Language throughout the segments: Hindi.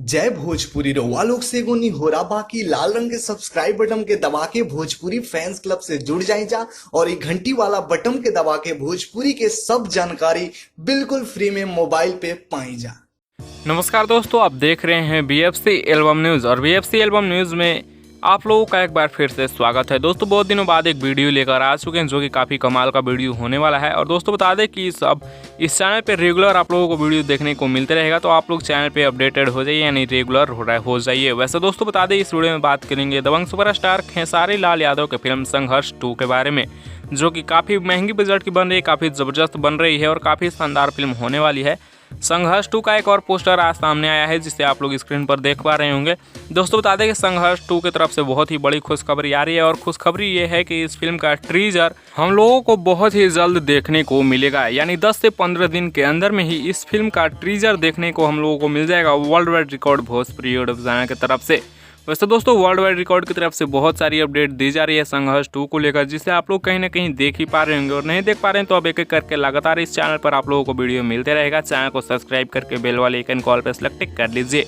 जय भोजपुरी रउआ लोग से एगो निहोरा बाकी लाल रंग के सब्सक्राइब बटन के दबा के भोजपुरी फैंस क्लब से जुड़ जाए जा और ये घंटी वाला बटन के दबा के भोजपुरी के सब जानकारी बिल्कुल फ्री में मोबाइल पे पाई जा। नमस्कार दोस्तों, आप देख रहे हैं बीएफसी एल्बम न्यूज़ और बीएफसी एल्बम न्यूज़ में आप लोगों का एक बार फिर से स्वागत है। दोस्तों बहुत दिनों बाद एक वीडियो लेकर आ चुके हैं जो कि काफ़ी कमाल का वीडियो होने वाला है। और दोस्तों बता दें कि इस चैनल पे रेगुलर आप लोगों को वीडियो देखने को मिलते रहेगा, तो आप लोग चैनल पे अपडेटेड हो जाइए, यानी रेगुलर हो जाइए। वैसे दोस्तों बता दें इस वीडियो में बात करेंगे दबंग सुपरस्टार खेसारी लाल यादव के फिल्म संघर्ष 2 के बारे में, जो कि काफ़ी महंगी बजट की बन रही है, काफ़ी ज़बरदस्त बन रही है और काफ़ी शानदार फिल्म होने वाली है। संघर्ष 2 का एक और पोस्टर आज सामने आया है जिसे आप लोग स्क्रीन पर देख पा रहे होंगे। दोस्तों बता दें कि संघर्ष 2 की तरफ से बहुत ही बड़ी खुशखबरी आ रही है और खुशखबरी ये है कि इस फिल्म का ट्रीजर हम लोगों को बहुत ही जल्द देखने को मिलेगा, यानी 10 से 15 दिन के अंदर में ही इस फिल्म का ट्रीजर देखने को हम लोगों को मिल जाएगा world wide record Bhojpuri YouTube channel की तरफ से। वैसे दोस्तों वर्ल्ड वाइड रिकॉर्ड की तरफ से बहुत सारी अपडेट दी जा रही है संघर्ष 2 को लेकर, जिसे आप लोग कहीं ना कहीं देख ही पा रहे होंगे, और नहीं देख पा रहे हैं तो अब एक एक करके लगातार इस चैनल पर आप लोगों को वीडियो मिलते रहेगा। चैनल को सब्सक्राइब करके बेल वाले आइकन कॉल पर सेलेक्ट कर लीजिए।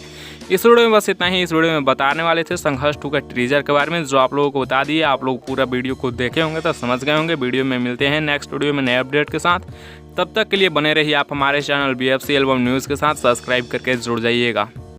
इस वीडियो में बस इतना ही। इस वीडियो में बताने वाले थे संघर्ष 2 का ट्रीजर के बारे में, जो आप लोगों को बता दिए। आप लोग पूरा वीडियो को देखे होंगे तो समझ गए होंगे। वीडियो में मिलते हैं नेक्स्ट वीडियो में नए अपडेट के साथ। तब तक के लिए बने रहिए आप हमारे चैनल बीएफसी एल्बम न्यूज़ के साथ, सब्सक्राइब करके जुड़ जाइएगा।